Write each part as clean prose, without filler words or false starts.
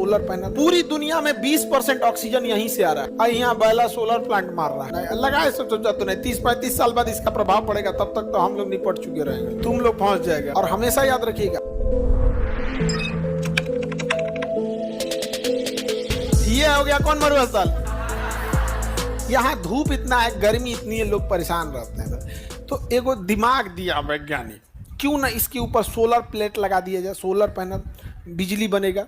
Solar panel. पूरी दुनिया में 20% ऑक्सीजन यहीं से आ रहा है। यहाँ बैला सोलर प्लांट मार रहा है, लगाए सब सोचा तो नहीं। 30-35 साल बाद इसका प्रभाव पड़ेगा, तब तक तो हम लोग निपट चुके रहेंगे, तुम लोग पहुंच जाएगा। और हमेशा याद रखिएगा, ये हो गया कौन मरुस्थल। यहाँ धूप इतना है, गर्मी इतनी है, लोग परेशान रहते हैं। तो एगो दिमाग दिया वैज्ञानिक, क्यों ना इसके ऊपर सोलर प्लेट लगा दिया जाए, सोलर पैनल, बिजली बनेगा।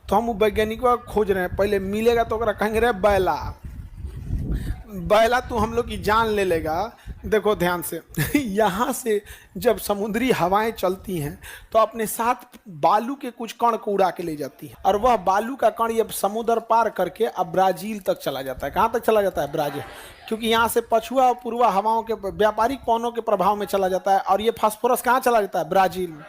तो हम वैज्ञानिकों को खोज रहे हैं, पहले मिलेगा तो कहेंगे रे बैला बैला तू हम लोग की जान ले लेगा। देखो ध्यान से यहाँ से जब समुद्री हवाएं चलती हैं तो अपने साथ बालू के कुछ कण को उड़ा के ले जाती है, और वह बालू का कण ये समुद्र पार करके अब ब्राजील तक चला जाता है। कहाँ तक चला जाता है? ब्राजील, क्योंकि यहाँ से पछुआ और पूर्वा हवाओं के व्यापारिक पवनों के प्रभाव में चला जाता है। और ये फास्फोरस कहाँ चला जाता है? ब्राजील में।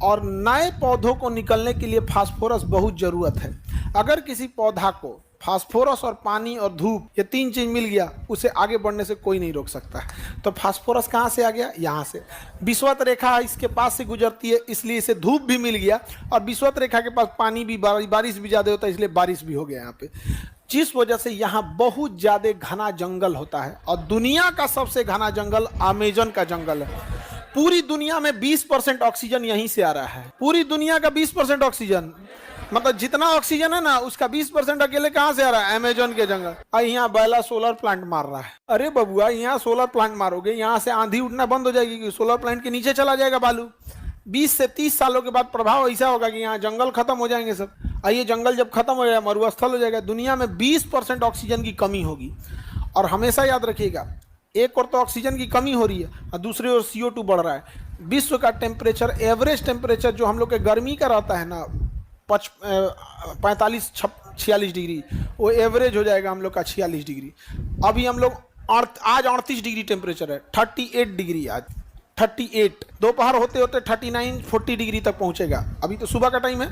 और नए पौधों को निकलने के लिए फास्फोरस बहुत ज़रूरत है। अगर किसी पौधा को फास्फोरस और पानी और धूप, ये तीन चीज मिल गया, उसे आगे बढ़ने से कोई नहीं रोक सकता। तो फास्फोरस कहाँ से आ गया? यहाँ से। विषुवत रेखा इसके पास से गुजरती है, इसलिए इसे धूप भी मिल गया। और विषुवत रेखा के पास पानी भी, बारिश भी ज़्यादा होता है, इसलिए बारिश भी हो गया यहाँ पे। जिस वजह से यहाँ बहुत ज़्यादा घना जंगल होता है। और दुनिया का सबसे घना जंगल अमेजन का जंगल है। पूरी दुनिया में 20% ऑक्सीजन यहीं से आ रहा है। पूरी दुनिया का 20% ऑक्सीजन, मतलब जितना ऑक्सीजन है ना, उसका 20% अकेले कहाँ से आ रहा है? अमेजन के जंगल। और यहाँ बैला सोलर प्लांट मार रहा है। अरे बबुआ, यहाँ सोलर प्लांट मारोगे, यहाँ से आंधी उठना बंद हो जाएगी, कि सोलर प्लांट के नीचे चला जाएगा बालू। 20 से 30 सालों के बाद प्रभाव ऐसा होगा कि यहाँ जंगल खत्म हो जाएंगे सब। और ये जंगल जब खत्म हो जाएगा, मरुस्थल हो जाएगा, दुनिया में 20% ऑक्सीजन की कमी होगी। और हमेशा याद रखिएगा, एक और तो ऑक्सीजन की कमी हो रही है और दूसरी ओर CO2 बढ़ रहा है। विश्व का टेम्परेचर, एवरेज टेम्परेचर जो हम लोग के गर्मी का रहता है ना, 45-46 डिग्री, वो एवरेज हो जाएगा हम लोग का 46 डिग्री। अभी हम लोग आज 38 डिग्री टेम्परेचर है, 38 डिग्री आज, 38। दोपहर होते होते 39-40 डिग्री तक पहुंचेगा। अभी तो सुबह का टाइम है,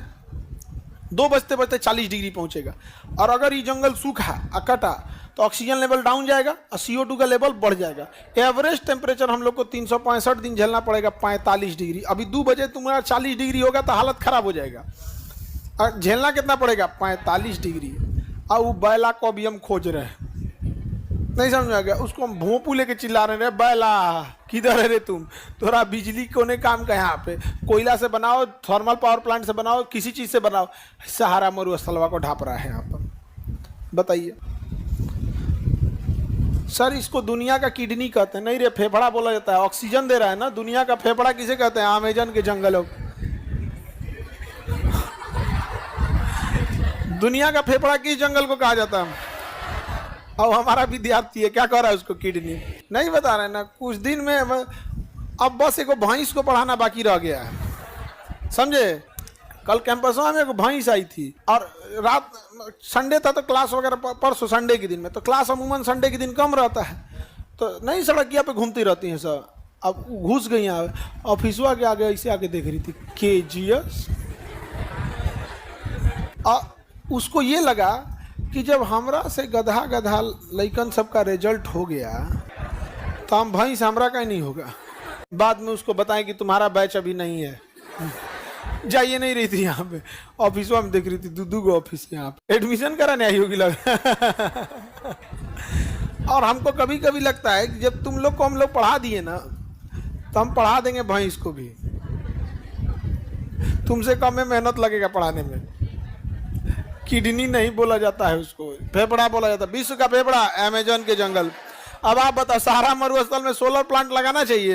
2 बजते बजते 40 डिग्री पहुंचेगा। और अगर ये जंगल सूखा कटा तो ऑक्सीजन लेवल डाउन जाएगा और CO2 का लेवल बढ़ जाएगा। एवरेज टेम्परेचर हम लोग को 365 दिन झेलना पड़ेगा 45 डिग्री। अभी 2 बजे तुम्हारा 40 डिग्री होगा तो हालत खराब हो जाएगा। और झेलना कितना पड़ेगा? 45 डिग्री। और वो बैला को भी हम खोज रहे हैं, नहीं समझ में आ गया? उसको हम भोंपू लेके चिल्ला रहे हैं, बैला किधर है रे तुम, थोड़ा बिजली को ने काम का यहाँ पे कोयला से बनाओ, थर्मल पावर प्लांट से बनाओ, किसी चीज़ से बनाओ। सहारा मरुस्थलवा को ढाप रहा है यहाँ पर। बताइए सर, इसको दुनिया का किडनी कहते हैं। नहीं रे, फेफड़ा बोला जाता है। ऑक्सीजन दे रहा है ना, दुनिया का फेफड़ा किसे कहते हैं? अमेजन के जंगलों। दुनिया का फेफड़ा किस जंगल को कहा जाता है? अब हमारा विद्यार्थी है, क्या कह रहा है? उसको किडनी नहीं बता रहे ना। कुछ दिन में अब बस एक भैंस को पढ़ाना बाकी रह गया है, समझे? कल कैंपस में एक भैंस आई थी, और रात संडे था तो क्लास वगैरह, परसों संडे के दिन में तो क्लास अमूमन संडे के दिन कम रहता है, तो नहीं सड़किया पे घूमती रहती हैं सब। अब घुस गई यहाँ ऑफिसवा के आगे, ऐसे आके देख रही थी KGS। उसको ये लगा कि जब हमरा से गधा गधा लइकन सबका रिजल्ट हो गया तो हम भैंस हमरा का नहीं होगा। बाद में उसको बताएं कि तुम्हारा बैच अभी नहीं है। जाइए नहीं रही थी यहाँ पे, ऑफिस में देख रही थी, दू गो ऑफिस यहाँ पे एडमिशन कराने आई होगी लग। और हमको कभी कभी लगता है कि जब तुम लोग को हम लोग पढ़ा दिए ना, तो हम पढ़ा देंगे भैंस को भी। तुमसे कम में मेहनत लगेगा पढ़ाने में। किडनी नहीं बोला जाता है उसको, फेफड़ा बोला जाता है। विश्व का फेफड़ा अमेजन के जंगल। अब आप बताओ, सहारा मरुस्थल में सोलर प्लांट लगाना चाहिए?